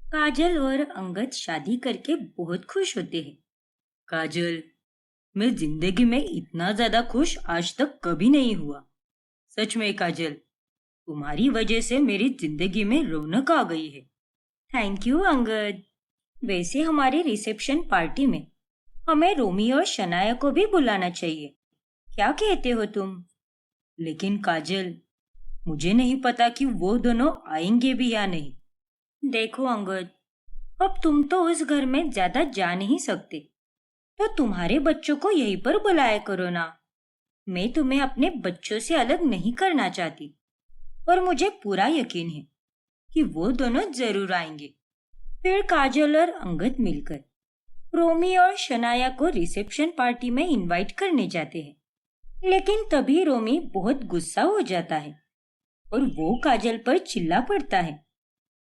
काजल और अंगद शादी करके बहुत खुश होते हैं। काजल, मैं जिंदगी में इतना ज्यादा खुश आज तक कभी नहीं हुआ। सच में काजल, तुम्हारी वजह से मेरी जिंदगी में रौनक आ गई है। Thank you Angad. वैसे हमारी रिसेप्शन पार्टी में हमें रोमी और शनाया को भी बुलाना चाहिए। क्या कहते हो तुम? लेकिन काजल, मुझे नहीं पता कि वो दोनों आएंगे भी या नहीं। देखो अंगद, अब तुम तो उस घर में ज्यादा जा नहीं सकते, तो तुम्हारे बच्चों को यहीं पर बुलाया करो ना। मैं तुम्हें अपने बच्चों से अलग नहीं करना चाहती और मुझे पूरा यकीन है कि वो दोनों जरूर आएंगे। फिर काजल और अंगद मिलकर रोमी और शनाया को रिसेप्शन पार्टी में इनवाइट करने जाते हैं। लेकिन तभी रोमी बहुत गुस्सा हो जाता है और वो काजल पर चिल्ला पड़ता है।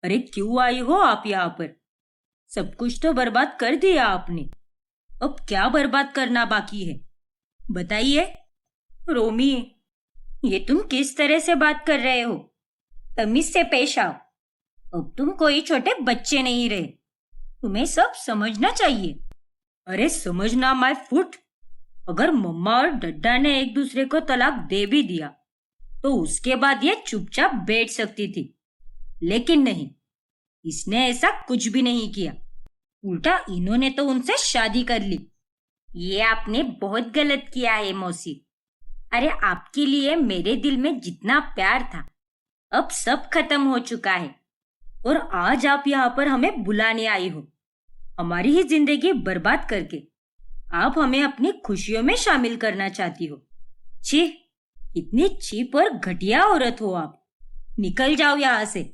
अरे क्यों आई हो आप यहाँ पर? सब कुछ तो बर्बाद कर दिया आपने। अब क्या बर्बाद करना बाकी है, बताइए। रोमी, ये तुम किस तरह से बात कर रहे हो? तमीज से पेश आओ। अब तुम कोई छोटे बच्चे नहीं रहे, तुम्हें सब समझना चाहिए। अरे समझना माय फुट। अगर मम्मा और डड्डा ने एक दूसरे को तलाक दे भी दिया तो उसके बाद ये चुपचाप बैठ सकती थी, लेकिन नहीं, इसने ऐसा कुछ भी नहीं किया। उल्टा इन्होंने तो उनसे शादी कर ली। ये आपने बहुत गलत किया है मौसी। अरे आपके लिए मेरे दिल में जितना प्यार था अब सब खत्म हो चुका है और आज आप यहाँ पर हमें बुलाने आई हो। हमारी ही जिंदगी बर्बाद करके आप हमें अपनी खुशियों में शामिल करना चाहती हो। छी, इतनी चीप और घटिया औरत हो आप। निकल जाओ यहाँ से।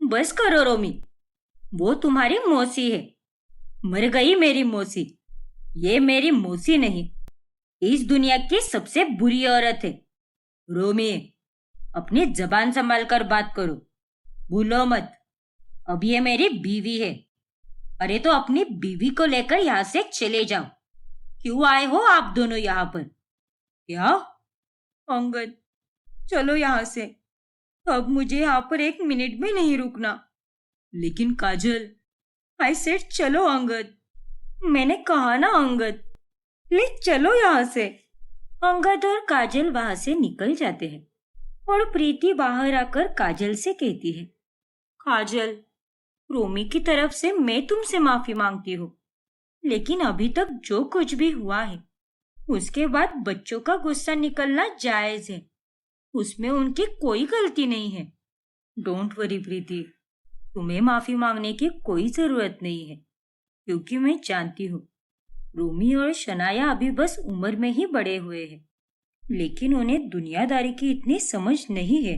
बस करो रोमी, वो तुम्हारी मौसी है। मर गई मेरी मौसी। ये मेरी मौसी नहीं, इस दुनिया की सबसे बुरी औरत है। रोमी, अपनी जबान संभाल कर बात करो, भूलो मत, अब ये मेरी बीवी है। अरे तो अपनी बीवी को लेकर यहाँ से चले जाओ। क्यों आए हो आप दोनों यहाँ पर? क्या अंगद, चलो यहाँ से। अब मुझे यहाँ पर एक मिनट भी नहीं रुकना। लेकिन काजल, आई सेड चलो अंगद। मैंने कहा ना अंगद, प्लीज चलो यहाँ से। अंगद और काजल वहां से निकल जाते हैं और प्रीति बाहर आकर काजल से कहती है, काजल, रोमी की तरफ से मैं तुमसे माफी मांगती हूँ, लेकिन अभी तक जो कुछ भी हुआ है उसके बाद बच्चों का गुस्सा निकलना जायज है। उसमें उनकी कोई गलती नहीं है। डोंट वरी प्रीति, तुम्हें माफी मांगने की कोई जरूरत नहीं है, क्योंकि मैं जानती हूँ रोमी और शनाया अभी बस उम्र में ही बड़े हुए हैं, लेकिन उन्हें दुनियादारी की इतनी समझ नहीं है।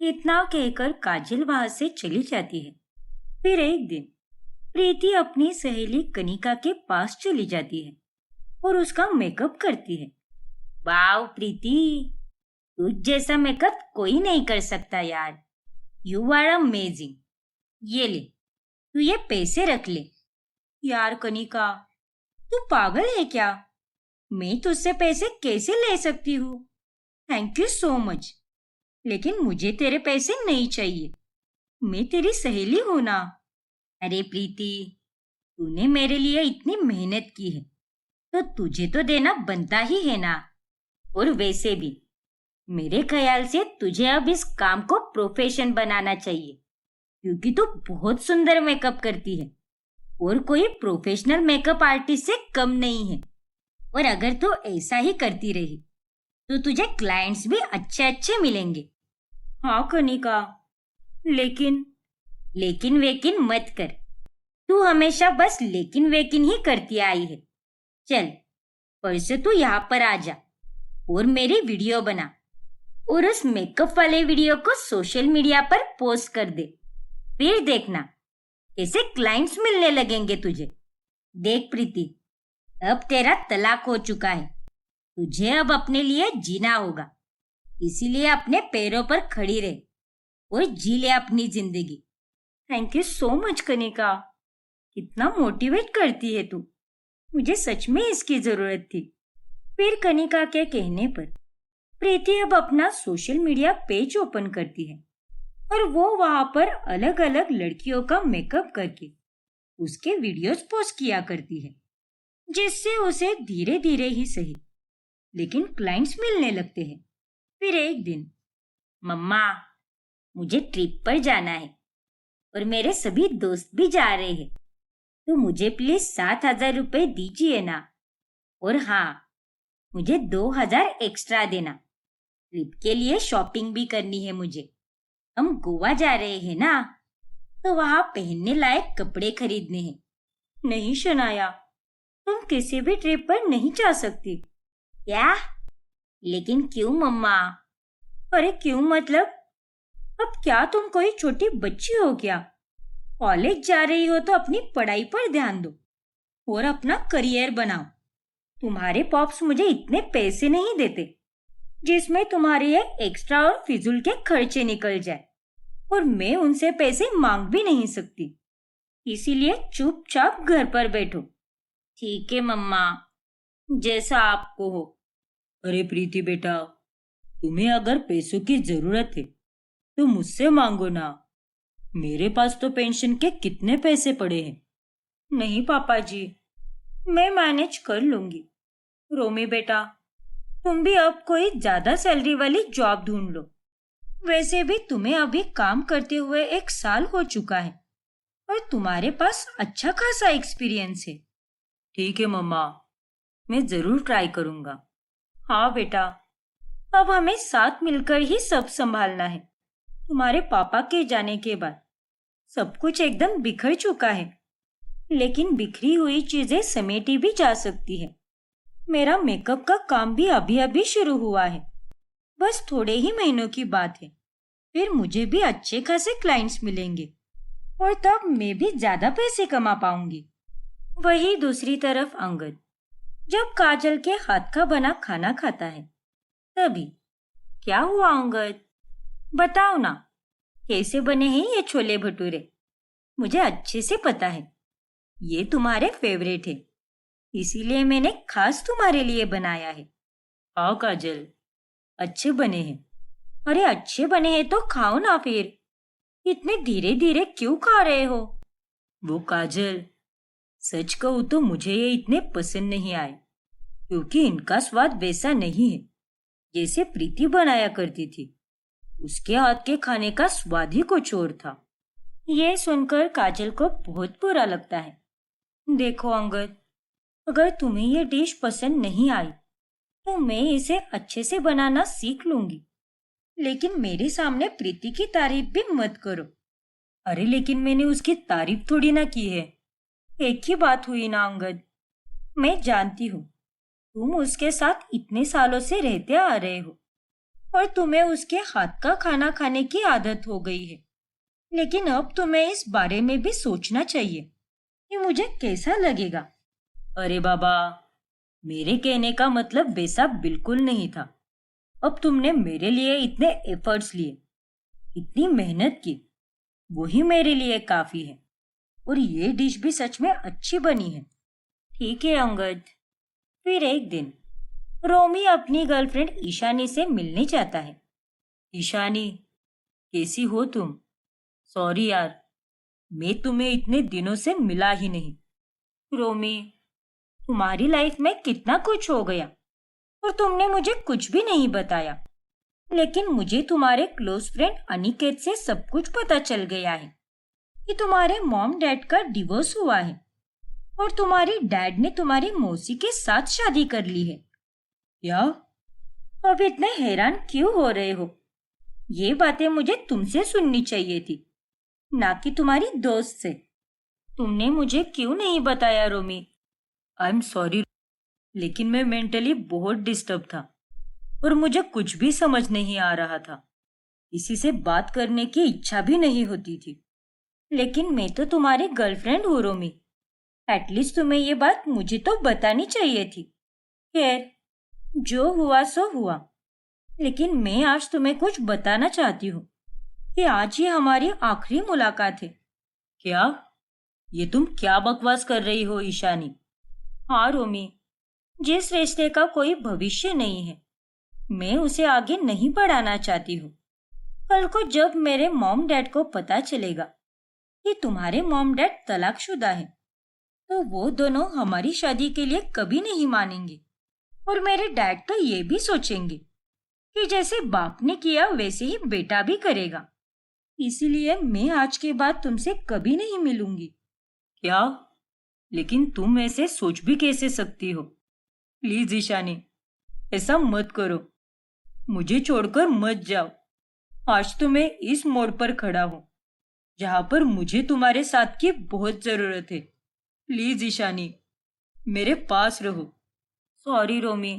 इतना कहकर काजल वहां से चली जाती है। फिर एक दिन प्रीति अपनी सहेली कनिका के पास चली जाती है और उसका मेकअप करती है। वाह प्रीति, तुझ जैसा मेकअप कोई नहीं कर सकता यार। You are amazing. ये ले, तू ये पैसे रख ले। यार कनिका, तू पागल है क्या? मैं तुझसे पैसे कैसे ले सकती हूँ? थैंक यू सो मच, लेकिन मुझे तेरे पैसे नहीं चाहिए। मैं तेरी सहेली हूं ना। अरे प्रीति, तूने मेरे लिए इतनी मेहनत की है तो तुझे तो देना बनता ही है ना। और वैसे भी मेरे ख्याल से तुझे अब इस काम को प्रोफेशन बनाना चाहिए, क्योंकि तू बहुत सुंदर मेकअप करती है और कोई प्रोफेशनल मेकअप आर्टिस्ट से कम नहीं है। और अगर तू ऐसा ही करती रही तो तुझे क्लाइंट्स भी अच्छे अच्छे मिलेंगे। हाँ कनिका, लेकिन लेकिन वेकिन मत कर। तू हमेशा बस लेकिन वेकिन ही करती आई है। चल, परसों तू यहाँ पर आ जा और मेरी वीडियो बना और उस मेकअप वाले वीडियो को सोशल मीडिया पर पोस्ट कर दे। फिर देखना कैसे क्लाइंट्स मिलने लगेंगे तुझे। देख प्रीति, अब तेरा तलाक हो चुका है। तुझे अब अपने लिए जीना होगा, इसीलिए अपने पैरों पर खड़ी रह और जी ले अपनी जिंदगी। Thank you so much Kanika, कितना मोटिवेट करती है तू। मुझे सच में इसकी जरूरत थी। फिर कनिका के कहने पर प्रीति अब अपना सोशल मीडिया पेज ओपन करती है और वो वहां पर अलग अलग लड़कियों का मेकअप करके उसके वीडियोस पोस्ट किया करती है, जिससे उसे धीरे धीरे ही सही लेकिन क्लाइंट्स मिलने लगते हैं। फिर एक दिन, मम्मा, मुझे ट्रिप पर जाना है और मेरे सभी दोस्त भी जा रहे हैं, तो मुझे प्लीज 7,000 रुपए दीजिए ना। और हाँ, मुझे 2,000 एक्स्ट्रा देना। ट्रिप के लिए शॉपिंग भी करनी है मुझे। हम गोवा जा रहे हैं ना, तो वहां पहनने लायक कपड़े खरीदने हैं। नहीं शनाया, तुम किसी भी ट्रिप पर नहीं जा सकती। क्या? लेकिन क्यों मम्मा? अरे क्यों मतलब? अब क्या तुम कोई छोटी बच्ची हो क्या? कॉलेज जा रही हो तो अपनी पढ़ाई पर ध्यान दो और अपना करियर बनाओ। तुम्हारे पॉप्स मुझे इतने पैसे नहीं देते जिसमें तुम्हारे ये एक्स्ट्रा और फिजूल के खर्चे निकल जाए, और मैं उनसे पैसे मांग भी नहीं सकती। इसीलिए चुपचाप घर पर बैठो। ठीक है मम्मा, जैसा आपको हो। अरे प्रीति बेटा, तुम्हें अगर पैसों की जरूरत है तो मुझसे मांगो ना। मेरे पास तो पेंशन के कितने पैसे पड़े हैं। नहीं पापा जी, मैं मैनेज कर लूंगी। रोमी बेटा, तुम भी अब कोई ज्यादा सैलरी वाली जॉब ढूंढ लो। वैसे भी तुम्हें अभी काम करते हुए 1 साल हो चुका है और तुम्हारे पास अच्छा खासा एक्सपीरियंस है। ठीक है मम्मा, मैं जरूर ट्राई करूंगा। हाँ बेटा, अब हमें साथ मिलकर ही सब संभालना है। तुम्हारे पापा के जाने के बाद सब कुछ एकदम बिखर चुका है, लेकिन बिखरी हुई चीजें समेटी भी जा सकती है। मेरा मेकअप का काम भी अभी अभी शुरू हुआ है। बस थोड़े ही महीनों की बात है, फिर मुझे भी अच्छे खासे क्लाइंट्स मिलेंगे और तब मैं भी ज्यादा पैसे कमा पाऊंगी। वही दूसरी तरफ अंगद जब काजल के हाथ का बना खाना खाता है, तभी क्या हुआ अंगद? बताओ ना, कैसे बने हैं ये छोले भटूरे? मुझे अच्छे से पता है ये तुम्हारे फेवरेट है, इसीलिए मैंने खास तुम्हारे लिए बनाया है। हाँ काजल, अच्छे बने हैं। अरे अच्छे बने हैं तो खाओ ना फिर। इतने धीरे धीरे क्यों खा रहे हो? वो काजल, सच कहूँ तो मुझे ये इतने पसंद नहीं आए, क्योंकि इनका स्वाद वैसा नहीं है जैसे प्रीति बनाया करती थी। उसके हाथ के खाने का स्वाद ही कुछ और था। ये सुनकर काजल को बहुत बुरा लगता है। देखो अंगद, अगर तुम्हें ये डिश पसंद नहीं आई तो मैं इसे अच्छे से बनाना सीख लूंगी, लेकिन मेरे सामने प्रीति की तारीफ भी मत करो। अरे लेकिन मैंने उसकी तारीफ थोड़ी ना की है। एक ही बात हुई ना अंगद। मैं जानती हूँ तुम उसके साथ इतने सालों से रहते आ रहे हो और तुम्हें उसके हाथ का खाना खाने की आदत हो गई है, लेकिन अब तुम्हें इस बारे में भी सोचना चाहिए कि मुझे कैसा लगेगा। अरे बाबा, मेरे कहने का वैसा वैसा बिल्कुल नहीं था। अब तुमने मेरे लिए इतने एफर्ट्स लिए, इतनी मेहनत की, वही मेरे लिए काफी है। और ये डिश भी सच में अच्छी बनी है। ठीक है अंगद। फिर एक दिन रोमी अपनी गर्लफ्रेंड ईशानी से मिलने जाता है। ईशानी, कैसी हो तुम? सॉरी यार, मैं तुम्हें इतने दिनों से मिला ही नहीं। रोमी, तुम्हारी लाइफ में कितना कुछ हो गया और तुमने मुझे कुछ भी नहीं बताया। लेकिन मुझे तुम्हारे क्लोज फ्रेंड अनिकेत से सब कुछ पता चल गया है कि तुम्हारे मॉम डैड का डिवोर्स हुआ है और तुम्हारी डैड ने तुम्हारी मौसी के साथ शादी कर ली है। क्या? अब इतने हैरान क्यों हो रहे हो? ये बातें मुझे तुमसे सुननी चाहिए थी, ना कि तुम्हारी दोस्त से। तुमने मुझे क्यों नहीं बताया रोमी? आई एम सॉरी, लेकिन मैं मेंटली बहुत डिस्टर्ब था और मुझे कुछ भी समझ नहीं आ रहा था। किसी से बात करने की इच्छा भी नहीं होती थी। लेकिन मैं तो तुम्हारी गर्लफ्रेंड हूँ रोमी। एटलीस्ट तुम्हें ये बात मुझे तो बतानी चाहिए थी। खैर, जो हुआ सो हुआ, लेकिन मैं आज तुम्हें कुछ बताना चाहती हूँ कि आज ही हमारी आखिरी मुलाकात है। क्या? ये तुम क्या बकवास कर रही हो ईशानी? हाँ रोमी, जिस रिश्ते का कोई भविष्य नहीं है, मैं उसे आगे नहीं बढ़ाना चाहती हूँ। कल को जब मेरे मॉम डैड को पता चलेगा कि तुम्हारे मॉम डैड तलाकशुदा है, तो वो दोनों हमारी शादी के लिए कभी नहीं मानेंगे। और मेरे डैड तो ये भी सोचेंगे कि जैसे बाप ने किया वैसे ही बेटा भी करेगा। इसीलिए मैं आज के बाद तुमसे कभी नहीं मिलूंगी। क्या? लेकिन तुम ऐसे सोच भी कैसे सकती हो? प्लीज ईशानी, ऐसा मत करो। मुझे छोड़कर मत जाओ। आज तो मैं इस मोड़ पर खड़ा हूँ जहाँ पर मुझे तुम्हारे साथ की बहुत जरूरत है। प्लीज ईशानी, मेरे पास रहो। सॉरी रोमी,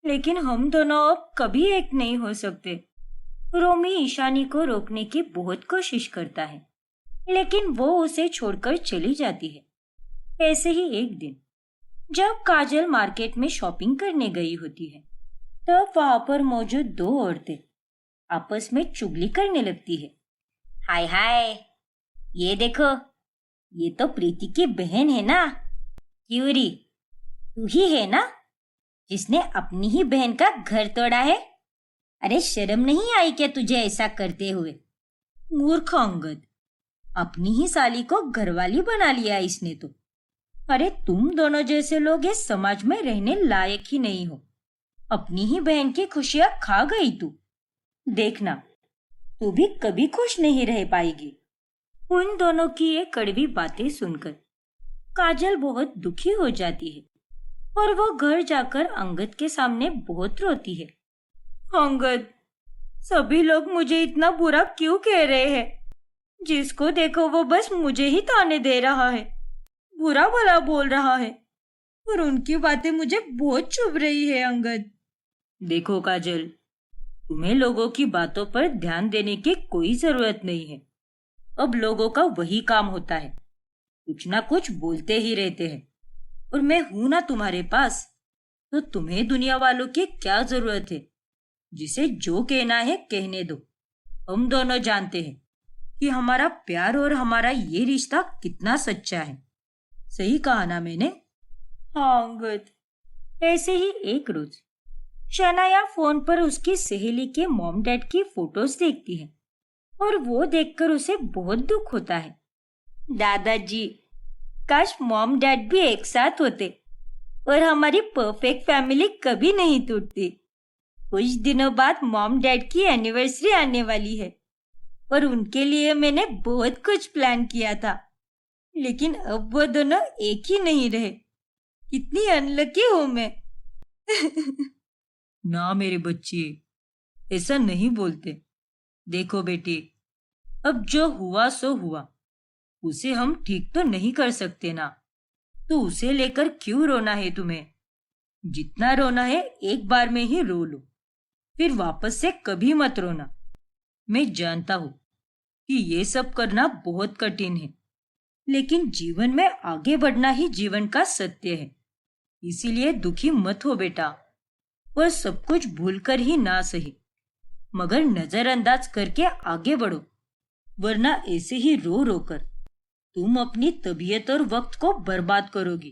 लेकिन हम दोनों अब कभी एक नहीं हो सकते। रोमी ईशानी को रोकने की बहुत कोशिश करता है, लेकिन वो उसे छोड़कर चली जाती है। ऐसे ही एक दिन जब काजल मार्केट में शॉपिंग करने गई होती है, तब वहां पर मौजूद दो औरतें आपस में चुगली करने लगती है। हाय हाय, ये देखो, ये तो प्रीति की बहन है ना। क्यूरी, तू ही है ना जिसने अपनी ही बहन का घर तोड़ा है? अरे शर्म नहीं आई क्या तुझे ऐसा करते हुए? मूर्ख अंगद, अपनी ही साली को घरवाली बना लिया इसने तो। अरे तुम दोनों जैसे लोग इस समाज में रहने लायक ही नहीं हो। अपनी ही बहन की खुशियां खा गई तू। देखना, तू भी कभी खुश नहीं रह पाएगी। उन दोनों की ये कड़वी बातें सुनकर काजल बहुत दुखी हो जाती है और वो घर जाकर अंगद के सामने बहुत रोती है। अंगद, सभी लोग मुझे इतना बुरा क्यों कह रहे हैं? जिसको देखो वो बस मुझे ही ताने दे रहा है, बुरा भला बोल रहा है, और उनकी बातें मुझे बहुत चुभ रही है। अंगद, देखो काजल, तुम्हें लोगों की बातों पर ध्यान देने की कोई जरूरत नहीं है। अब लोगों का वही काम होता है, कुछ ना कुछ बोलते ही रहते हैं। और मैं हूं ना तुम्हारे पास, तो तुम्हें दुनिया वालों की क्या जरूरत है? जिसे जो कहना है कहने दो। हम दोनों जानते हैं कि हमारा प्यार और हमारा ये रिश्ता कितना सच्चा है। सही कहा ना मैंने? हाँ अंगद। ऐसे ही एक रोज शनाया फोन पर उसकी सहेली के मॉम डैड की फोटोज देखती है और वो देखकर उसे बहुत दुख होता है। दादाजी, काश मॉम डैड भी एक साथ होते और हमारी परफेक्ट फैमिली कभी नहीं टूटती। कुछ दिनों बाद मॉम डैड की एनिवर्सरी आने वाली है और उनके लिए मैंने बहुत कुछ प्लान किया था, लेकिन अब वो दोनों एक ही नहीं रहे। कितनी अनलकी हूं मैं। ना मेरे बच्चे, ऐसा नहीं बोलते। देखो बेटी, अब जो हुआ सो हुआ, उसे हम ठीक तो नहीं कर सकते ना, तो उसे लेकर क्यों रोना है तुम्हें? जितना रोना है एक बार में ही रो लो, फिर वापस से कभी मत रोना। मैं जानता हूं कि ये सब करना बहुत कठिन है, लेकिन जीवन में आगे बढ़ना ही जीवन का सत्य है। इसीलिए दुखी मत हो बेटा, और सब कुछ भूलकर ही ना सही, मगर नजरअंदाज करके आगे बढ़ो, वरना ऐसे ही रो रो कर तुम अपनी तबीयत और वक्त को बर्बाद करोगी।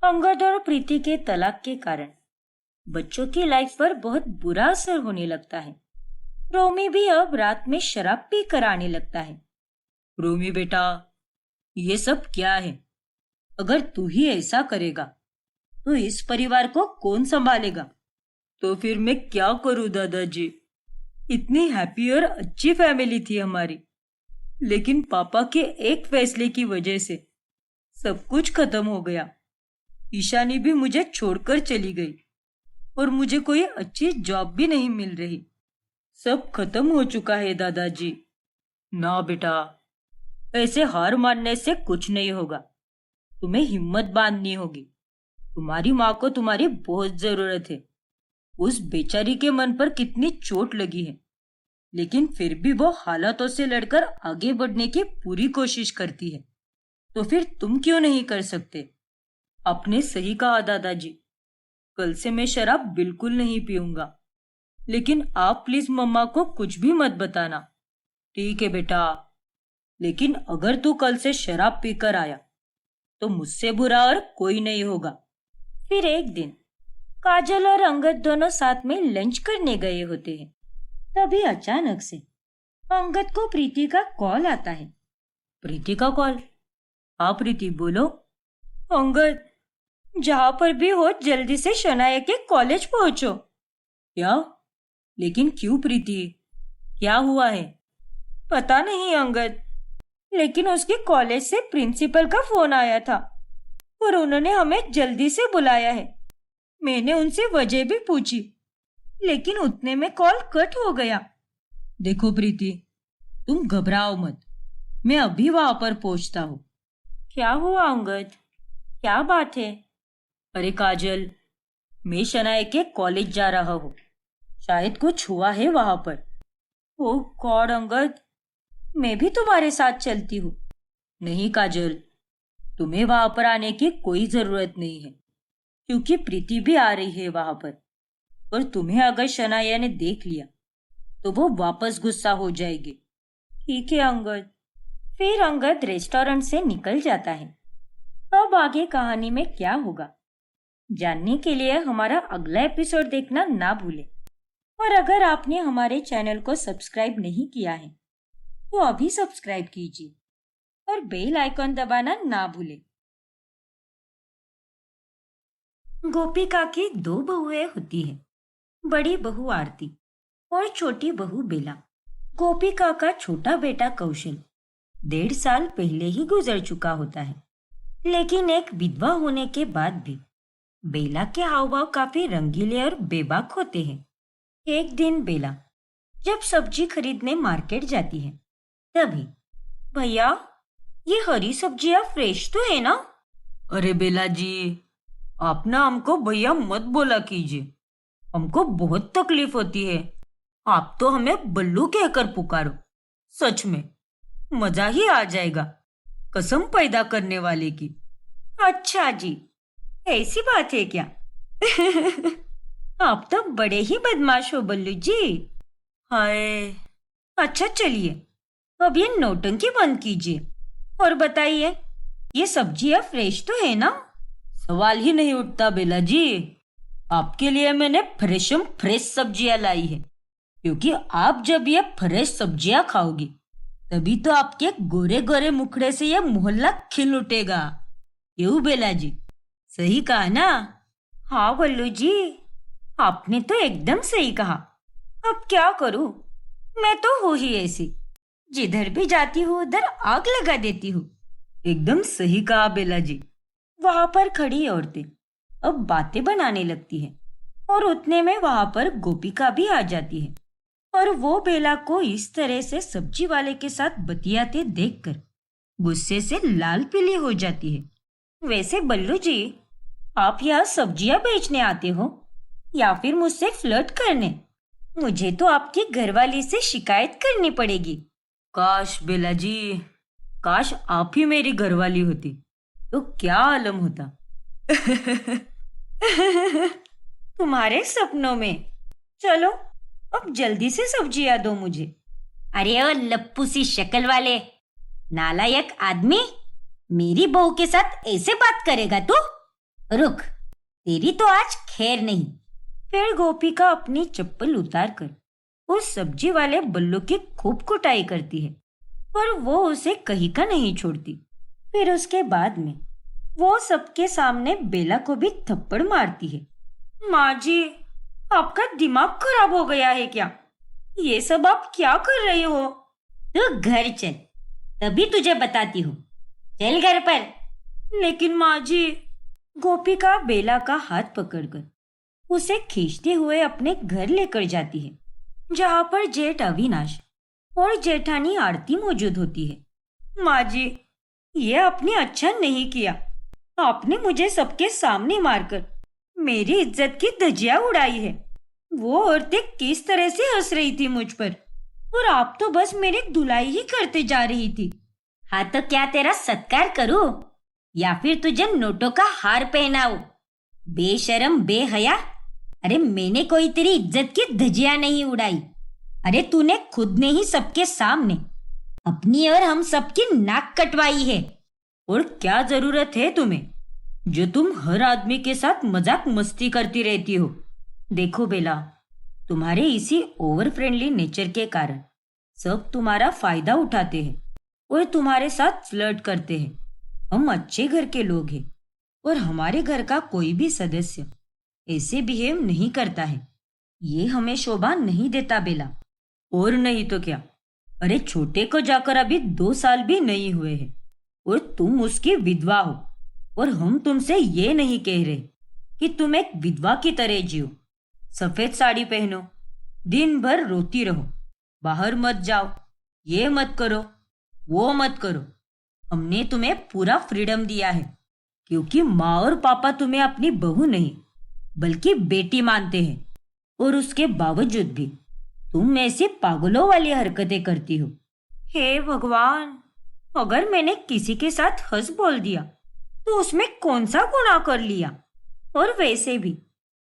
अंगद और प्रीति के तलाक के कारण बच्चों की लाइफ पर बहुत बुरा असर होने लगता है। रोमी भी अब रात में शराब पी कर आने लगता है। रोमी बेटा, ये सब क्या है? अगर तू ही ऐसा करेगा तो इस परिवार को कौन संभालेगा? तो फिर मैं क्या करूं दादाजी? इतनी हैप्पी और अच्छी फैमिली थी हमारी, लेकिन पापा के एक फैसले की वजह से सब कुछ खत्म हो गया। ईशानी भी मुझे छोड़कर चली गई और मुझे कोई अच्छी जॉब भी नहीं मिल रही। सब खत्म हो चुका है दादाजी। ना बेटा, ऐसे हार मानने से कुछ नहीं होगा। तुम्हें हिम्मत बांधनी होगी। तुम्हारी माँ को तुम्हारी बहुत जरूरत है। उस बेचारी के मन पर कितनी चोट लगी है, लेकिन फिर भी वो हालातों से लड़कर आगे बढ़ने की पूरी कोशिश करती है। तो फिर तुम क्यों नहीं कर सकते? आपने सही कहा दादाजी, कल से मैं शराब बिल्कुल नहीं पीऊंगा, लेकिन आप प्लीज मम्मा को कुछ भी मत बताना। ठीक है बेटा, लेकिन अगर तू कल से शराब पीकर आया तो मुझसे बुरा और कोई नहीं होगा। फिर एक दिन काजल और अंगद दोनों साथ में लंच करने गए होते हैं। तभी अचानक से अंगद को प्रीति का कॉल आता है। प्रीति का कॉल? हाँ प्रीति, बोलो। अंगद, जहां पर भी हो जल्दी से शनाया के कॉलेज पहुंचो। क्या? लेकिन क्यों प्रीति, क्या हुआ है? पता नहीं अंगद, लेकिन उसके कॉलेज से प्रिंसिपल का फोन आया था और उन्होंने हमें जल्दी से बुलाया है। मैंने उनसे वजह भी पूछी, लेकिन उतने में कॉल कट हो गया। देखो प्रीति, तुम घबराओ मत, मैं अभी वहां पर पहुंचता हूँ। क्या हुआ अंगद, क्या बात है? अरे काजल, मैं शनाया के कॉलेज जा रहा हूँ, शायद कुछ हुआ है वहां पर। ओह गॉड अंगद, मैं भी तुम्हारे साथ चलती हूँ। नहीं काजल, तुम्हें वहां पर आने की कोई जरूरत नहीं है, क्योंकि प्रीति भी आ रही है वहां पर। और तुम्हें अगर शनाया ने देख लिया तो वो वापस गुस्सा हो जाएगी। ठीक है अंगद। फिर अंगद रेस्टोरेंट से निकल जाता है। अब आगे कहानी में क्या होगा जानने के लिए हमारा अगला एपिसोड देखना ना भूलें। और अगर आपने हमारे चैनल को सब्सक्राइब नहीं किया है तो अभी सब्सक्राइब कीजिए और बेल आइकॉन दबाना ना भूलें। गोपिका की दो बहुएं होती हैं, बड़ी बहू आरती और छोटी बहू बेला। गोपिका का छोटा बेटा कौशल 1.5 साल पहले ही गुजर चुका होता है, लेकिन एक विधवा होने के बाद भी बेला के हाव भाव काफी रंगीले और बेबाक होते हैं। एक दिन बेला जब सब्जी खरीदने मार्केट जाती है, तभी भैया, ये हरी सब्जियां फ्रेश तो है ना? अरे बेला जी, आप ना हमको भैया मत बोला कीजिए, हमको बहुत तकलीफ होती है। आप तो हमें बल्लू कहकर पुकारो, सच में मजा ही आ जाएगा, कसम पैदा करने वाले की। अच्छा जी, ऐसी बात है क्या? आप तो बड़े ही बदमाश हो बल्लू जी। हाय, अच्छा चलिए, अब ये नौटंकी बंद कीजिए और बताइए, ये सब्जियां फ्रेश तो है ना? सवाल ही नहीं उठता बेला जी, आपके लिए मैंने फ्रेश सब्जियां लाई है, क्योंकि आप जब ये फ्रेश सब्जियां खाओगी तभी तो आपके गोरे गोरे मुखड़े से ये मोहल्ला खिल उठेगा। क्यों बेला जी, सही कहा ना? हाँ बल्लू जी, आपने तो एकदम सही कहा। अब क्या करूं, मैं तो हूँ ही ऐसी, जिधर भी जाती हूँ उधर आग लगा देती हूँ। एकदम सही कहा बेला जी। वहां पर खड़ी औरतें अब बातें बनाने लगती हैं और उतने में वहां पर गोपिका भी आ जाती है और वो बेला को इस तरह से सब्जी वाले के साथ बतियाते देखकर गुस्से से लाल पीली हो जाती है। वैसे बल्लू जी, आप यहाँ सब्जियां बेचने आते हो या फिर मुझसे फ्लर्ट करने? मुझे तो आपकी घरवाली से शिकायत करनी पड़ेगी। काश बेला जी, काश आप ही मेरी घरवाली होती तो क्या आलम होता। तुम्हारे सपनों में। चलो अब जल्दी से सब्जियां दो मुझे। अरे ओ लप्पू सी शक्ल वाले नालायक आदमी, मेरी बहू के साथ ऐसे बात करेगा तू? रुक, तेरी तो आज खैर नहीं। फिर गोपिका अपनी चप्पल उतार कर उस सब्जी वाले बल्लू की खूब कुटाई करती है और वो उसे कहीं का नहीं छोड़ती। फिर उसके बाद में वो सबके सामने बेला को भी थप्पड़ मारती है। माँ जी, आपका दिमाग खराब हो गया है क्या? ये सब आप क्या कर रहे हो? तू घर चल, तभी तुझे बताती हूँ। चल घर पर। लेकिन माँ जी, गोपिका बेला का हाथ पकड़कर उसे खींचते हुए अपने घर लेकर जाती है, जहाँ पर जेठ अविनाश और जेठानी आरती मौजूद होती है। माँ जी, ये आपने अच्छा नहीं किया। आपने मुझे सबके सामने मारकर मेरी इज्जत की धज्जियां उड़ाई है। वो औरतें किस तरह से हंस रही थी मुझ पर, और आप तो बस मेरी धुलाई ही करते जा रही थी। हाँ तो क्या तेरा सत्कार करूं या फिर तुझे नोटों का हार पहनाऊं? बेशरम बेहया। अरे मैंने कोई तेरी इज्जत की धज्जियां नहीं उड़ाई। अरे तूने खुद ने ही सबके सामने अपनी और हम सबकी नाक कटवाई है। और क्या जरूरत है तुम्हें, जो तुम हर आदमी के साथ मजाक मस्ती करती रहती हो? देखो बेला, तुम्हारे इसी ओवर फ्रेंडली नेचर के कारण सब तुम्हारा फायदा उठाते हैं और तुम्हारे साथ फ्लर्ट करते हैं। हम अच्छे घर के लोग हैं और हमारे घर का कोई भी सदस्य ऐसे बिहेव नहीं करता है। ये हमें शोभा नहीं देता बेला। और नहीं तो क्या। अरे छोटे को जाकर अभी 2 साल भी नहीं हुए हैं और तुम उसकी विधवा हो। और हम तुमसे ये नहीं कह रहे कि तुम एक विधवा की तरह जियो। सफेद साड़ी पहनो, दिन भर रोती रहो, बाहर मत जाओ, ये मत करो, वो मत करो। हमने तुम्हें पूरा फ्रीडम दिया है क्योंकि माँ और पापा तुम्हें अपनी बहू नहीं बल्कि बेटी मानते हैं। और उसके बावजूद भी तुम ऐसी पागलों वाली हरकतें करती हो। हे भगवान, अगर मैंने किसी के साथ हंस बोल दिया तो उसमें कौन सा गुनाह कर लिया। और वैसे भी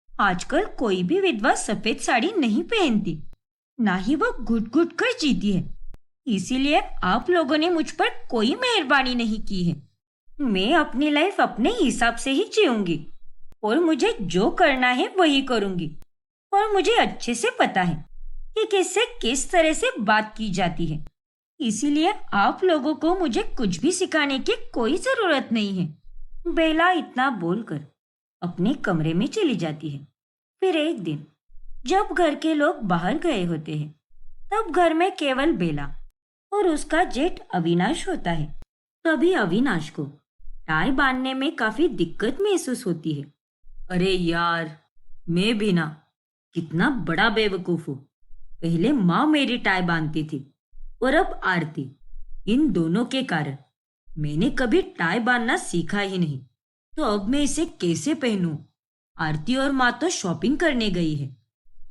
आजकल कोई भी विधवा सफेद साड़ी नहीं पहनती, ना ही वह घुट घुट कर जीती है। इसीलिए आप लोगों ने मुझ पर कोई मेहरबानी नहीं की है। मैं अपनी लाइफ अपने हिसाब से ही जीऊंगी और मुझे जो करना है वही करूंगी। और मुझे अच्छे से पता है कि किससे किस तरह से बात की जाती है। इसीलिए आप लोगों को मुझे कुछ भी सिखाने की कोई जरूरत नहीं है। बेला इतना बोलकर अपने कमरे में चली जाती है। फिर एक दिन जब घर के लोग बाहर गए होते हैं तब घर में केवल बेला और उसका जेठ अविनाश होता है। तभी अविनाश को टाई बांधने में काफी दिक्कत महसूस होती है। अरे यार, मैं भी ना कितना बड़ा बेवकूफ हूँ। पहले माँ मेरी टाई बांधती थी और अब आरती। इन दोनों के कारण मैंने कभी टाई बांधना सीखा ही नहीं। तो अब मैं इसे कैसे पहनूं? आरती और माँ तो शॉपिंग करने गई है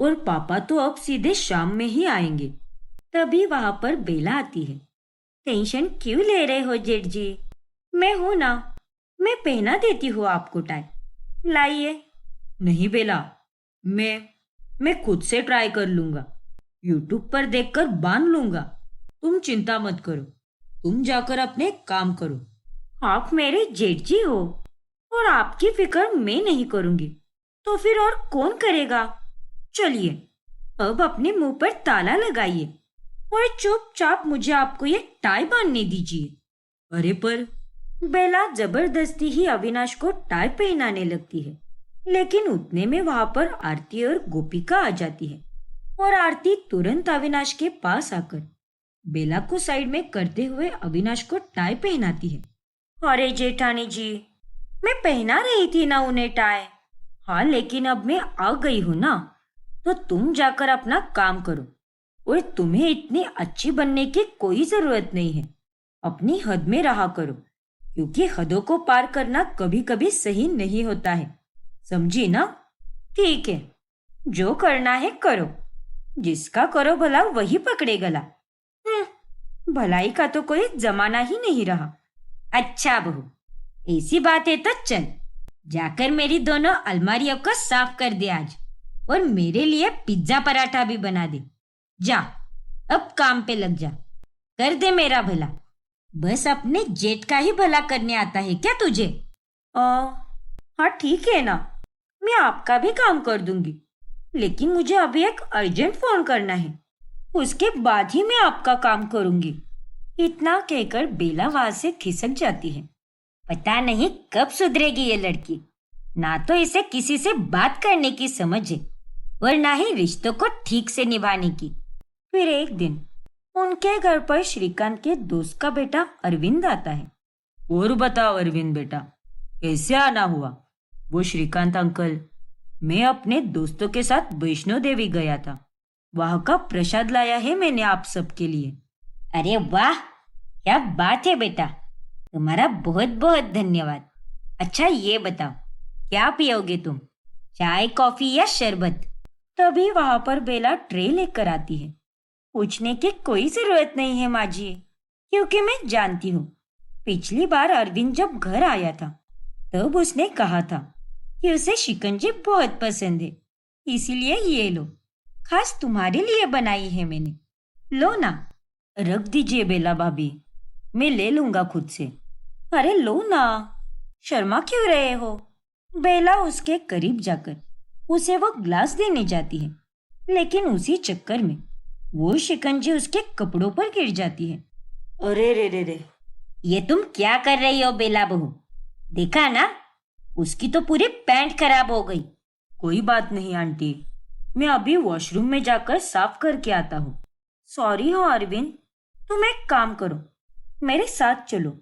और पापा तो अब सीधे शाम में ही आएंगे। तभी वहां पर बेला आती है। टेंशन क्यों ले रहे हो जेठ जी? मैं हूं ना, मैं पहना देती हूँ आपको टाई। लाइए। नहीं बेला, मैं खुद से ट्राई कर लूंगा। यूट्यूब पर देखकर बांध लूंगा। तुम चिंता मत करो, तुम जाकर अपने काम करो। आप मेरे जेठ जी हो और आपकी फिक्र मैं नहीं करूंगी तो फिर और कौन करेगा? चलिए अब अपने मुंह पर ताला लगाइए और चुपचाप मुझे आपको ये टाई बांधने दीजिए। अरे पर बेला जबरदस्ती ही अविनाश को टाई पहनाने लगती है। लेकिन उतने में वहां पर आरती और गोपिका आ जाती है और आरती तुरंत अविनाश के पास आकर बेला को साइड में करते हुए अविनाश को टाई पहनाती है। अरे जेठानी जी, मैं पहना रही थी ना उन्हें टाई। हाँ, लेकिन अब मैं आ गई हूँ ना, तो तुम जाकर अपना काम करो। और तुम्हें इतनी अच्छी बनने की कोई जरूरत नहीं है। अपनी हद में रहा करो क्योंकि हदों को पार करना कभी कभी सही नहीं होता है। समझी ना? ठीक है, जो करना है करो। जिसका करो भला वही पकड़े गला। भलाई का तो कोई जमाना ही नहीं रहा। अच्छा बहू, ऐसी बात है तो चल जाकर मेरी दोनों अलमारियों को साफ कर दे आज और मेरे लिए पिज्जा पराठा भी बना दे। जा, अब काम पे लग जा। कर दे मेरा भला। बस अपने जेठ का ही भला करने आता है क्या तुझे? हाँ ठीक है ना, मैं आपका भी काम कर दूंगी, लेकिन मुझे अभी एक अर्जेंट फोन करना है, उसके बाद ही मैं आपका काम करूंगी। इतना कहकर बेला वहां से खिसक जाती है। पता नहीं कब सुधरेगी ये लड़की। ना तो इसे किसी से बात करने की समझ है और ना ही रिश्तों को ठीक से निभाने की। फिर एक दिन उनके घर पर श्रीकांत के दोस्त का बेटा अरविंद आता है। और बताओ अरविंद बेटा, कैसे आना हुआ? वो श्रीकांत अंकल, मैं अपने दोस्तों के साथ वैष्णो देवी गया था। वहां का प्रसाद लाया है मैंने आप सबके लिए। अरे वाह, क्या बात है बेटा, तुम्हारा बहुत बहुत धन्यवाद। अच्छा ये बताओ, क्या पियोगे तुम, चाय, कॉफी या शरबत? तभी वहां पर बेला ट्रे लेकर आती है। पूछने की कोई जरूरत नहीं है माँ जी, क्योंकि मैं जानती हूँ पिछली बार अरविंद जब घर आया था तब उसने कहा था कि उसे शिकंजी बहुत पसंद है, इसीलिए ये लो, खास तुम्हारे लिए बनाई है मैंने। लो ना। रख दीजिए बेला भाभी, मैं ले लूंगा खुद से। अरे लो ना, शर्मा क्यों रहे हो? बेला उसके करीब जाकर उसे वो ग्लास देने जाती है, लेकिन उसी चक्कर में वो शिकंजी उसके कपड़ों पर गिर जाती है। अरे रे रे रे, ये तुम क्या कर रही हो बेला बहू? देखा ना, उसकी तो पूरी पैंट खराब हो गई। कोई बात नहीं आंटी, मैं अभी वॉशरूम में जाकर साफ करके आता हूँ। सॉरी हो अरविंद, तुम एक काम करो, मेरे साथ चलो,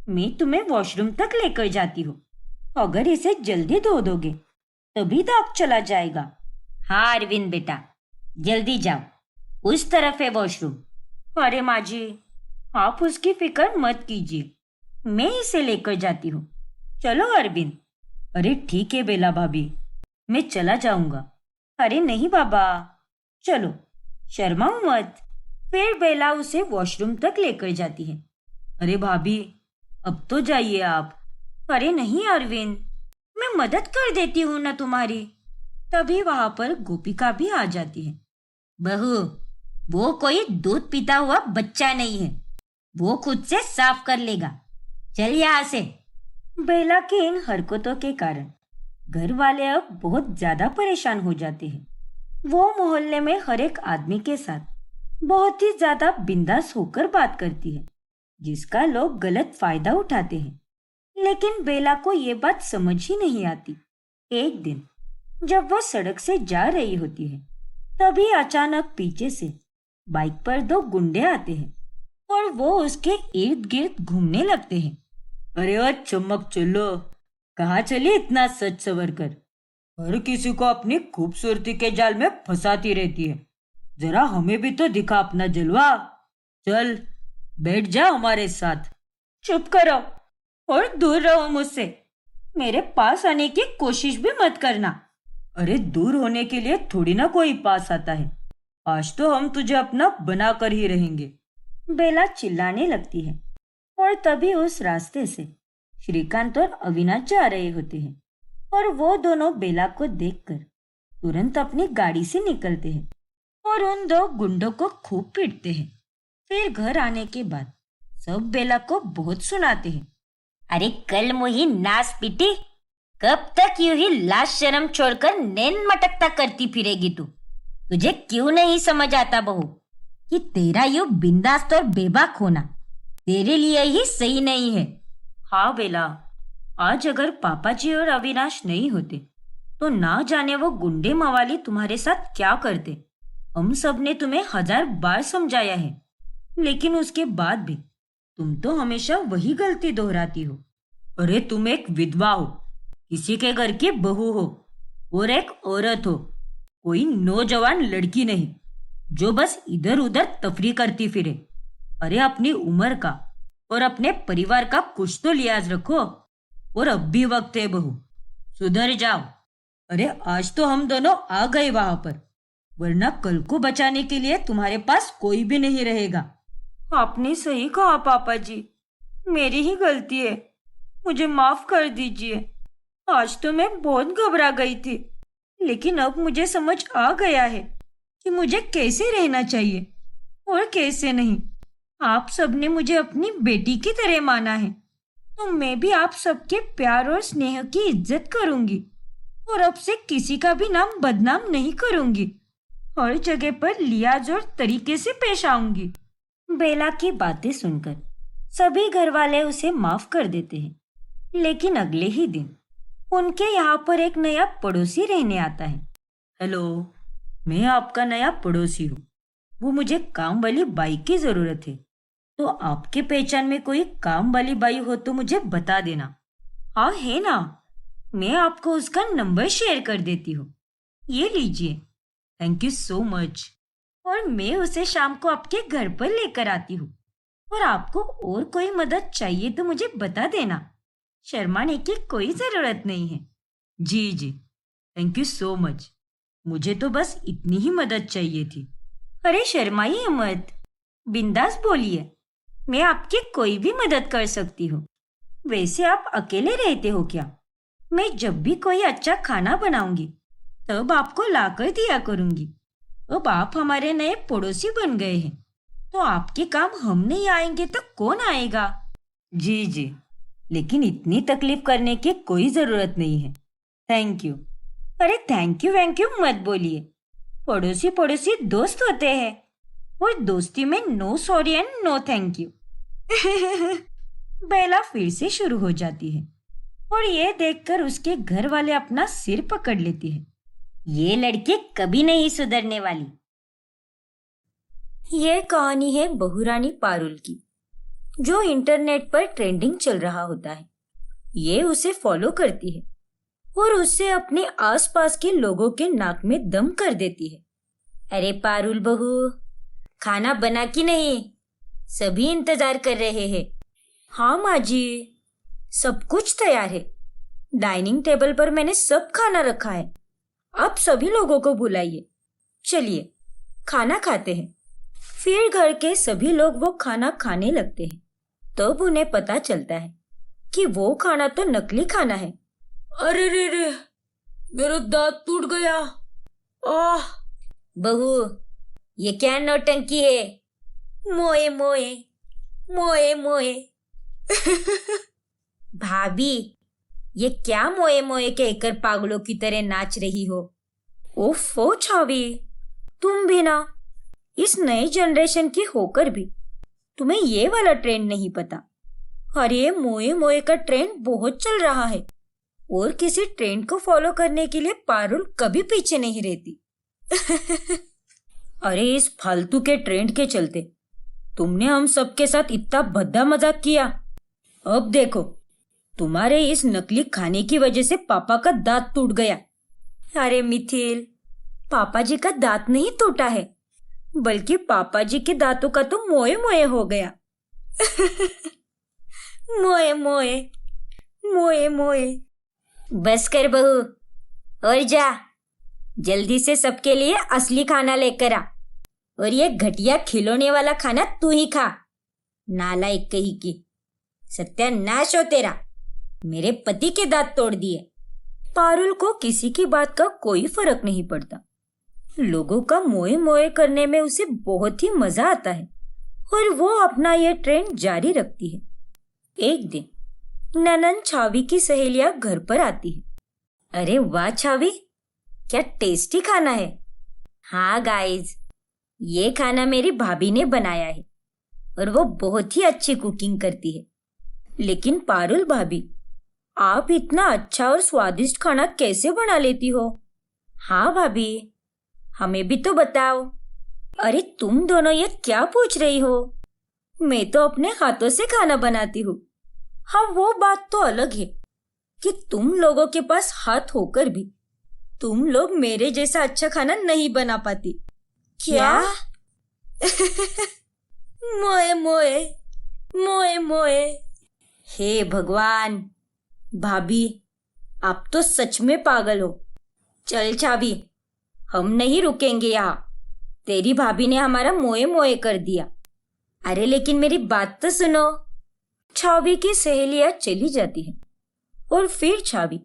मैं तुम्हें वॉशरूम तक लेकर जाती हूँ। अगर इसे जल्दी धो दोगे तभी दाग चला जाएगा। हाँ अरविंद बेटा, जल्दी जाओ, उस तरफ है वॉशरूम। अरे माँ जी, आप उसकी फिक्र मत कीजिए, मैं इसे लेकर जाती हूँ। चलो अरविंद। अरे ठीक है बेला भाभी, मैं चला जाऊंगा। अरे नहीं बाबा, चलो, शर्माओ मत। फिर बेला उसे वॉशरूम तक लेकर जाती है। अरे भाभी, अब तो जाइए आप। अरे नहीं अरविंद, मैं मदद कर देती हूँ ना तुम्हारी। तभी वहां पर गोपिका भी आ जाती है। बहू, वो कोई दूध पीता हुआ बच्चा नहीं है, वो खुद से साफ कर लेगा। चल यहाँ से। बेला की इन हरकतों के कारण घर वाले अब बहुत ज्यादा परेशान हो जाते हैं। वो मोहल्ले में हर एक आदमी के साथ बहुत ही ज्यादा बिंदास होकर बात करती है, जिसका लोग गलत फायदा उठाते हैं। लेकिन बेला को ये बात समझ ही नहीं आती। एक दिन जब वो सड़क से जा रही होती है, तभी अचानक पीछे से बाइक पर दो गुंडे आते हैं और वो उसके इर्द गिर्द घूमने लगते हैं। अरे ओ चमक चलो, कहाँ चली इतना सच सवर कर? हर किसी को अपनी खूबसूरती के जाल में फंसाती रहती है। जरा हमें भी तो दिखा अपना जलवा। चल, बैठ जा हमारे साथ। चुप करो और दूर रहो मुझसे। मेरे पास आने की कोशिश भी मत करना। अरे दूर होने के लिए थोड़ी ना कोई पास आता है। आज तो हम तुझे अपना बना कर ही रहेंगे। बेला चिल्लाने लगती है और तभी उस रास्ते से श्रीकांत और अविनाश जा रहे होते हैं और वो दोनों बेला को देखकर तुरंत अपनी गाड़ी से निकलते हैं और उन दो गुंडों को खूब पीटते हैं। फिर घर आने के बाद सब बेला को बहुत सुनाते हैं। अरे कल मुही नास पीटी, कब तक यूं ही लाज शर्म छोड़कर नैन मटकता करती फिरेगी तू? तुझे क्यों नहीं समझ आता बहू कि तेरा यूं बिंदास और बेबाक होना तेरे लिए ही सही नहीं है। हाँ बेला, आज अगर पापा जी और अविनाश नहीं होते तो ना जाने वो गुंडे मवाली तुम्हारे साथ क्या करते। हम सब ने तुम्हें 1000 बार समझाया है, लेकिन उसके बाद भी तुम तो हमेशा वही गलती दोहराती हो। अरे तुम एक विधवा हो, किसी के घर की बहू हो और एक औरत हो, कोई नौजवान लड़की नहीं जो बस इधर उधर तफरी करती फिरे। अरे अपनी उम्र का और अपने परिवार का कुछ तो लिहाज रखो। और अब भी वक्त है बहू, सुधर जाओ। अरे आज तो हम दोनों आ गए वहां पर, वरना कल को बचाने के लिए तुम्हारे पास कोई भी नहीं रहेगा। आपने सही कहा पापा जी, मेरी ही गलती है, मुझे माफ कर दीजिए। आज तो मैं बहुत घबरा गई थी, लेकिन अब मुझे समझ आ गया है कि मुझे कैसे रहना चाहिए और कैसे नहीं। आप सबने मुझे अपनी बेटी की तरह माना है, तो मैं भी आप सबके प्यार और स्नेह की इज्जत करूंगी और अब से किसी का भी नाम बदनाम नहीं करूंगी। हर जगह पर लिहाज और तरीके से पेश आऊंगी। बेला की बातें सुनकर सभी घर वाले उसे माफ कर देते हैं, लेकिन अगले ही दिन उनके यहाँ पर एक नया पड़ोसी रहने आता है। हेलो, मैं आपका नया पड़ोसी हूँ। वो मुझे काम वाली बाई की जरूरत है, तो आपके पहचान में कोई काम वाली बाई हो तो मुझे बता देना। हाँ है ना, मैं आपको उसका नंबर शेयर कर देती हूँ। ये लीजिए। Thank you so much. और मैं उसे शाम को आपके घर पर लेकर आती हूँ। और आपको और कोई मदद चाहिए तो मुझे बता देना, शर्माने की कोई जरूरत नहीं है। जी जी, थैंक यू सो मच। मुझे तो बस इतनी ही मदद चाहिए थी। अरे शर्माइए मत, बिंदास बोलिए, मैं आपकी कोई भी मदद कर सकती हूँ। वैसे आप अकेले रहते हो क्या? मैं जब भी कोई अच्छा खाना बनाऊंगी तब आपको लाकर दिया करूंगी। अब आप हमारे नए पड़ोसी बन गए हैं, तो आपके काम हम नहीं आएंगे तो कौन आएगा? जी जी, लेकिन इतनी तकलीफ करने की कोई जरूरत नहीं है। Thank you. अरे थैंक यू मत बोलिए, पड़ोसी पड़ोसी दोस्त होते हैं। और दोस्ती में no sorry and no thank you. Bela फिर से शुरू हो जाती है और ये देखकर उसके घर वाले अपना सिर पकड़ लेते हैं। ये लड़के कभी नहीं सुधरने वाली। ये कहानी है बहुरानी पारुल की, जो इंटरनेट पर ट्रेंडिंग चल रहा होता है। ये उसे फॉलो करती है और उससे अपने आसपास के लोगों के नाक में दम कर देती है। अरे पारुल बहू, खाना बना कि नहीं? सभी इंतजार कर रहे हैं। हाँ माँ जी, सब कुछ तैयार है। डाइनिंग टेबल पर मैंने सब खाना रखा है। आप सभी लोगों को बुलाइए। चलिए खाना खाते हैं। फिर घर के सभी लोग वो खाना खाने लगते हैं। तब उन्हें पता चलता है कि वो खाना तो नकली खाना है। अरे रे रे, मेरा दांत टूट गया। आह! बहू, ये क्या नौटंकी है? मोए मोए मोए मोए। भाभी, ये क्या मोए मोए कहकर पागलों की तरह नाच रही हो? ओफो छावी, तुम भी ना, इस नए जनरेशन की होकर भी तुम्हें ये वाला ट्रेंड नहीं पता। अरे मोए मोए का ट्रेंड बहुत चल रहा है और किसी ट्रेंड को फॉलो करने के लिए पारुल कभी पीछे नहीं रहती। अरे इस फालतू के ट्रेंड के चलते तुमने हम सबके साथ इतना भद्दा मजाक किया। अब देखो, तुम्हारे इस नकली खाने की वजह से पापा का दांत टूट गया। अरे मिथिल, पापा जी का दांत नहीं टूटा है, बल्कि पापा जी के दांतों का तो मोए मोए हो गया। मोए मोए मोए मोए। बस कर बहू, और जा, जल्दी से सबके लिए असली खाना लेकर आ, और ये घटिया खिलौने वाला खाना तू ही खा। नालायक कहीं की, सत्यानाश हो तेरा। मेरे पति के दांत तोड़ दिए। पारुल को किसी की बात का कोई फर्क नहीं पड़ता। लोगों का मोए मोए करने में उसे बहुत ही मजा आता है और वो अपना ये ट्रेंड जारी रखती है। एक दिन ननन छावी की सहेलियां घर पर आती है। अरे वाह छावी, क्या टेस्टी खाना है। हाँ गाइज, ये खाना मेरी भाभी ने बनाया है और वो बहुत ही अच्छी कुकिंग करती है। लेकिन पारुल भाभी, आप इतना अच्छा और स्वादिष्ट खाना कैसे बना लेती हो? हाँ भाभी, हमें भी तो बताओ। अरे तुम दोनों ये क्या पूछ रही हो? मैं तो अपने हाथों से खाना बनाती हूँ। हाँ, वो बात तो अलग है कि तुम लोगों के पास हाथ होकर भी तुम लोग मेरे जैसा अच्छा खाना नहीं बना पाती। क्या? मोए मोए मोए मोए। हे भगवान, भाभी, आप तो सच में पागल हो। चल छावी, हम नहीं रुकेंगे यहाँ। तेरी भाभी ने हमारा मोए मोए कर दिया। अरे लेकिन मेरी बात तो सुनो। छावी की सहेलियां चली जाती है और फिर छावी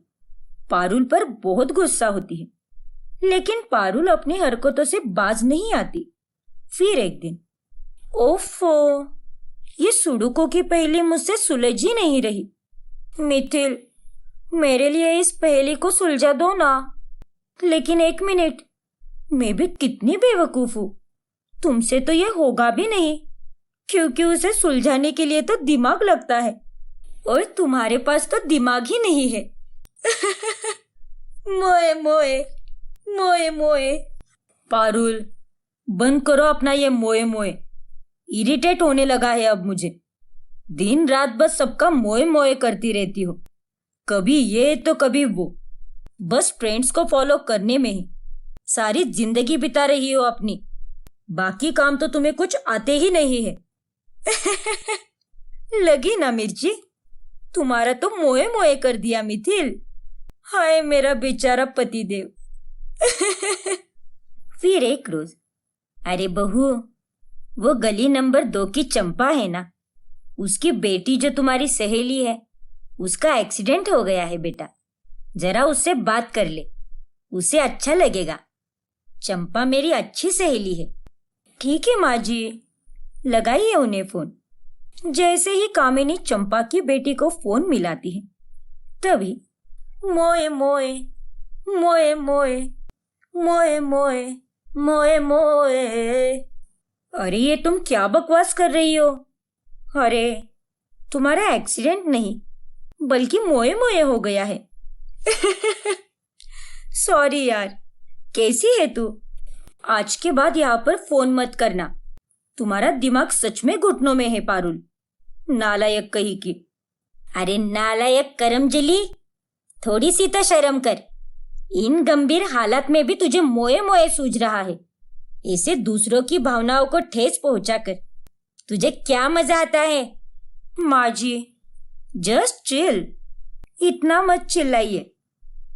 पारुल पर बहुत गुस्सा होती है, लेकिन पारुल अपनी हरकतों से बाज नहीं आती। फिर एक दिन, ओफो, ये सुडोकू की पहेली मुझसे सुलझ ही नहीं रही। मिथिल, मेरे लिए इस पहेली को सुलझा दो ना। लेकिन एक मिनट, मैं भी कितनी बेवकूफ हूँ। तुमसे तो ये होगा भी नहीं, क्योंकि उसे सुलझाने के लिए तो दिमाग लगता है और तुम्हारे पास तो दिमाग ही नहीं है। मोए मोए मोए मोए। पारुल, बंद करो अपना ये मोए मोए। इरिटेट होने लगा है अब मुझे। दिन रात बस सबका मोए मोए करती रहती हो, कभी ये तो कभी वो। बस ट्रेंड्स को फॉलो करने में ही सारी जिंदगी बिता रही हो अपनी। बाकी काम तो तुम्हें कुछ आते ही नहीं है। लगी ना मिर्ची, तुम्हारा तो मोए मोए कर दिया मिथिल। हाय मेरा बेचारा पतिदेव। फिर एक रोज, अरे बहू, वो गली नंबर 2 की चंपा है ना, उसकी बेटी जो तुम्हारी सहेली है, उसका एक्सीडेंट हो गया है बेटा। जरा उससे बात कर ले, उसे अच्छा लगेगा। चंपा मेरी अच्छी सहेली है। ठीक है माँ जी, लगाइए उन्हें फोन। जैसे ही कामिनी चंपा की बेटी को फोन मिलाती है, तभी मोए मोए मोए मोए मोए मोए मोए मोए। अरे ये तुम क्या बकवास कर रही हो? अरे तुम्हारा एक्सीडेंट नहीं बल्कि मोए मोए हो गया है। सॉरी यार। कैसी है तू? आज के बाद यहाँ पर फोन मत करना। तुम्हारा दिमाग सच में घुटनों में है पारुल। नालायक कही की। अरे नालायक करमजली, थोड़ी सी तो शर्म कर। इन गंभीर हालात में भी तुझे मोए मोए सूझ रहा है। ऐसे दूसरों की भावनाओं को ठेस पहुंचाकर तुझे क्या मजा आता है? माँ जी जस्ट चिल। इतना मत चिल्लाइए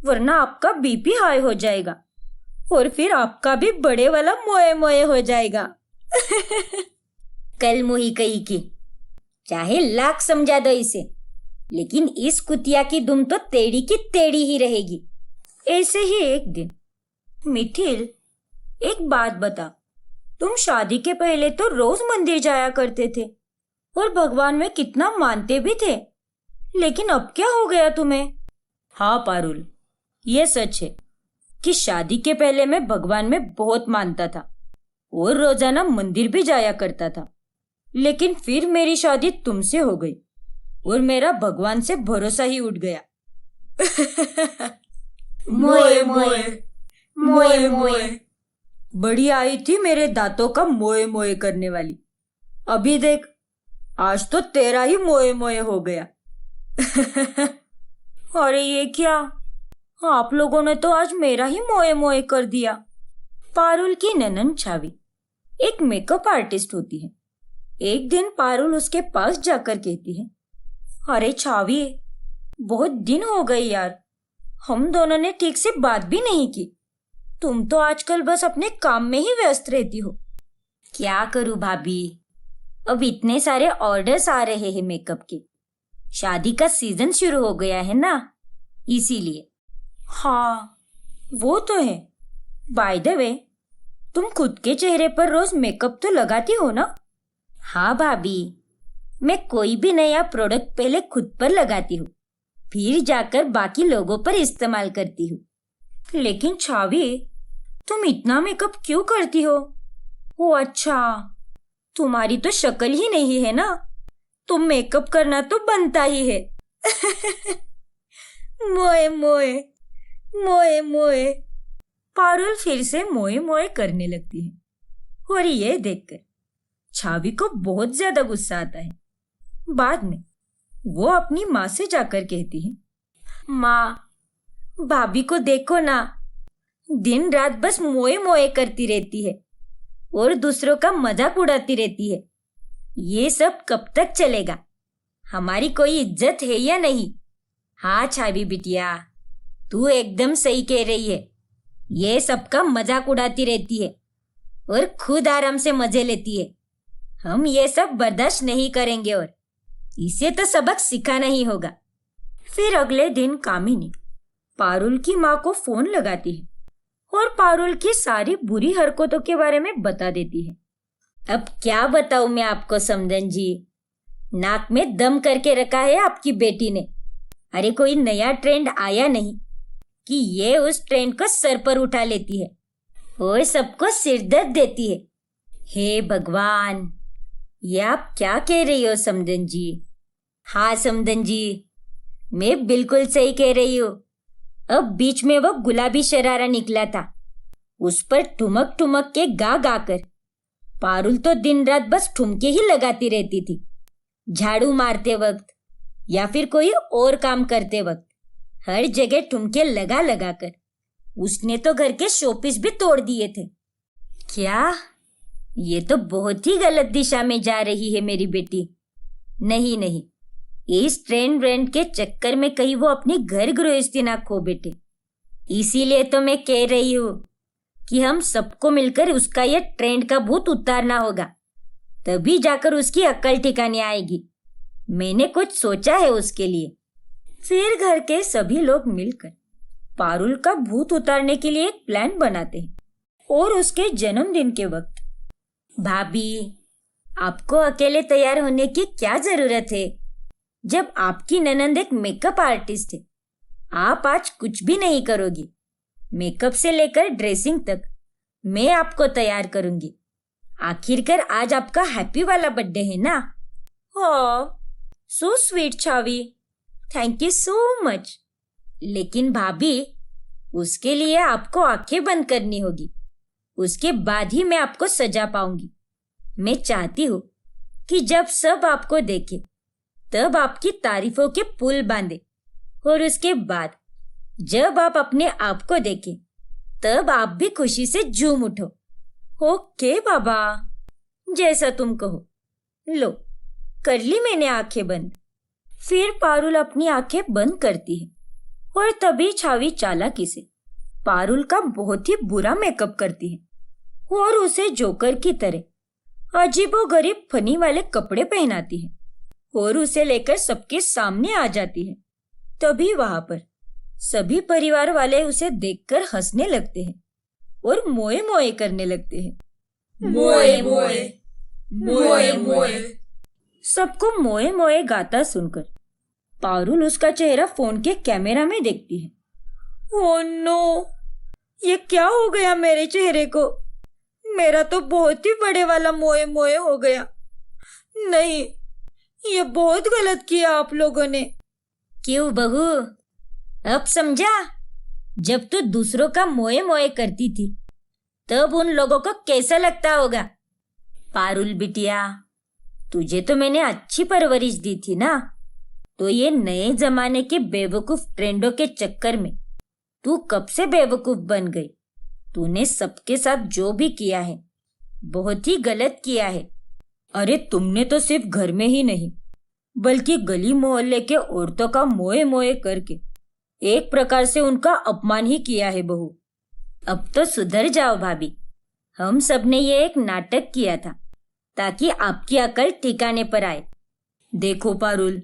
वरना आपका बीपी हाई हो जाएगा और फिर आपका भी बड़े वाला मोए मोए हो जाएगा। कल मुही कही की, चाहे लाख समझा दो इसे, लेकिन इस कुतिया की दुम तो टेढ़ी की टेढ़ी ही रहेगी। ऐसे ही एक दिन, मिथिल एक बात बता, तुम शादी के पहले तो रोज मंदिर जाया करते थे और भगवान में कितना मानते भी थे, लेकिन अब क्या हो गया तुम्हें? हाँ पारुल, ये सच है कि शादी के पहले मैं भगवान में बहुत मानता था और रोजाना मंदिर भी जाया करता था, लेकिन फिर मेरी शादी तुमसे हो गई और मेरा भगवान से भरोसा ही उठ गया। मोए मोए मोए मोए। बड़ी आई थी मेरे दांतों का मोए मोए करने वाली। अभी देख, आज तो तेरा ही मोए मोए हो गया। अरे ये क्या, आप लोगों ने तो आज मेरा ही मोए मोए कर दिया। पारुल की ननंद छावी एक मेकअप आर्टिस्ट होती है। एक दिन पारुल उसके पास जाकर कहती है, अरे छावी, बहुत दिन हो गए यार, हम दोनों ने ठीक से बात भी नहीं की। तुम तो आजकल बस अपने काम में ही व्यस्त रहती हो। क्या करूं भाभी, अब इतने सारे ऑर्डर्स आ रहे हैं मेकअप के। शादी का सीजन शुरू हो गया है ना, इसीलिए। हाँ वो तो है। बाय द वे, तुम खुद के चेहरे पर रोज मेकअप तो लगाती हो ना? हाँ भाभी, मैं कोई भी नया प्रोडक्ट पहले खुद पर लगाती हूँ, फिर जाकर बाकी लोगों पर इस्तेमाल करती हूँ। लेकिन छावी, तुम इतना मेकअप क्यों करती हो? ओ अच्छा, तुम्हारी तो शक्ल ही नहीं है ना, तो मेकअप करना तो बनता ही है। मोए मोए मोए मोए। पारुल फिर से मोए मोए करने लगती है और ये देखकर छावी को बहुत ज्यादा गुस्सा आता है। बाद में वो अपनी माँ से जाकर कहती है, माँ, भाभी को देखो ना, दिन रात बस मोए मोए करती रहती है और दूसरों का मजाक उड़ाती रहती है। ये सब कब तक चलेगा? हमारी कोई इज्जत है या नहीं? हाँ छावी बिटिया, तू एकदम सही कह रही है। ये सबका मजाक उड़ाती रहती है और खुद आराम से मजे लेती है। हम ये सब बर्दाश्त नहीं करेंगे और इसे तो सबक सिखाना ही होगा। फिर अगले दिन कामिनी पारुल की माँ को फोन लगाती है और पारुल की सारी बुरी हरकतों के बारे में बता देती है। अब क्या बताऊं मैं आपको समधन जी, नाक में दम करके रखा है आपकी बेटी ने। अरे कोई नया ट्रेंड आया नहीं कि ये उस ट्रेंड को सर पर उठा लेती है और सबको सिरदर्द देती है। हे भगवान, ये आप क्या कह रही हो समधन जी? हाँ समधन जी, मैं बिल्कुल सही कह रही हूँ। अब बीच में वो गुलाबी शरारा निकला था, उस पर ठुमक ठुमक के गा गाकर पारुल तो दिन रात बस ठुमके ही लगाती रहती थी। झाड़ू मारते वक्त या फिर कोई और काम करते वक्त हर जगह ठुमके लगा लगा कर उसने तो घर के शोपीस भी तोड़ दिए थे। क्या? ये तो बहुत ही गलत दिशा में जा रही है मेरी बेटी। नहीं नहीं, इस ट्रेंड ब्रेंड के चक्कर में कहीं वो अपनी घर गृहस्थी ना खो बैठे। इसीलिए तो मैं कह रही हूँ कि हम सबको मिलकर उसका ये ट्रेंड का भूत उतारना होगा, तभी जाकर उसकी अक्ल ठिकाने आएगी। मैंने कुछ सोचा है उसके लिए। फिर घर के सभी लोग मिलकर पारुल का भूत उतारने के लिए एक प्लान बनाते हैं और उसके जन्मदिन के वक्त, भाभी, आपको अकेले तैयार होने की क्या जरूरत है जब आपकी ननंद एक मेकअप आर्टिस्ट है। आप आज कुछ भी नहीं करोगी, मेकअप से लेकर ड्रेसिंग तक मैं आपको तैयार करूंगी। आखिरकार आज आपका हैप्पी वाला बर्थडे है ना? हाँ, so sweet Chhavi, thank you so much. लेकिन भाभी, उसके लिए आपको आंखें बंद करनी होगी। उसके बाद ही मैं आपको सजा पाऊंगी। मैं चाहती हूँ कि जब सब आपको देखे तब आपकी तारीफों के पुल बांधे, और उसके बाद जब आप अपने आप को देखें तब आप भी खुशी से झूम उठो। ओके बाबा, जैसा तुम कहो। लो, कर ली मैंने आंखें बंद। फिर पारुल अपनी आंखें बंद करती है और तभी छावी चालाकी से पारुल का बहुत ही बुरा मेकअप करती है और उसे जोकर की तरह अजीबोगरीब फनी वाले कपड़े पहनाती है और उसे लेकर सबके सामने आ जाती है। तभी वहां पर सभी परिवार वाले उसे देखकर हंसने लगते हैं और मोए मोए करने लगते हैं। मोए मोए, मोए मोए। सबको मोए मोए गाता सुनकर पारुल उसका चेहरा फोन के कैमरा में देखती है। ओह नो, ये क्या हो गया मेरे चेहरे को? मेरा तो बहुत ही बड़े वाला मोए मोए हो गया। नहीं, ये बहुत गलत किया आप लोगों ने। क्यों बहू, अब समझा? जब तू दूसरों का मोए मोए करती थी तब उन लोगों को कैसा लगता होगा? पारुल बिटिया, तुझे तो मैंने अच्छी परवरिश दी थी ना, तो ये नए जमाने के बेवकूफ ट्रेंडों के चक्कर में तू कब से बेवकूफ बन गई। तूने सबके साथ जो भी किया है बहुत ही गलत किया है। अरे तुमने तो सिर्फ घर में ही नहीं बल्कि गली मोहल्ले के औरतों का मोए मोए करके एक प्रकार से उनका अपमान ही किया है बहू। अब तो सुधर जाओ भाभी। हम सब ने ये एक नाटक किया था ताकि आपकी अकल ठिकाने पर आए। देखो पारुल,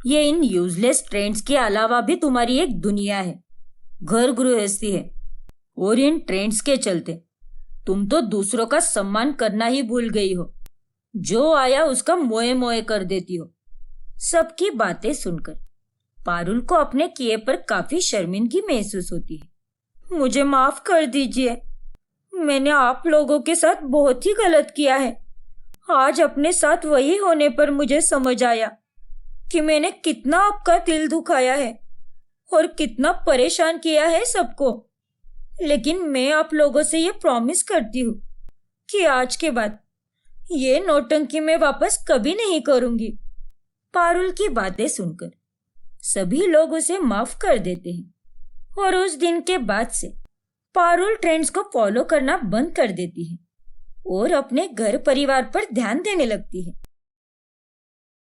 ये इन यूजलेस ट्रेंड्स के अलावा भी तुम्हारी एक दुनिया है, घर गृहस्थी है, और इन ट्रेंड्स के चलते तुम तो दूसरों का सम्मान करना ही भूल गई हो। जो आया उसका मोए मोए कर देती हो। सबकी बातें सुनकर पारुल को अपने किए पर काफी शर्मिंदगी महसूस होती है। मुझे माफ कर दीजिए, मैंने आप लोगों के साथ बहुत ही गलत किया है। आज अपने साथ वही होने पर मुझे समझ आया कि मैंने कितना आपका दिल दुखाया है और कितना परेशान किया है सबको। लेकिन मैं आप लोगों से ये प्रॉमिस करती हूँ कि आज के बाद ये नौटंकी मैं वापस कभी नहीं करूंगी। पारुल की बातें सुनकर सभी लोग उसे माफ कर देते हैं और उस दिन के बाद से पारुल ट्रेंड्स को फॉलो करना बंद कर देती है और अपने घर परिवार पर ध्यान देने लगती है।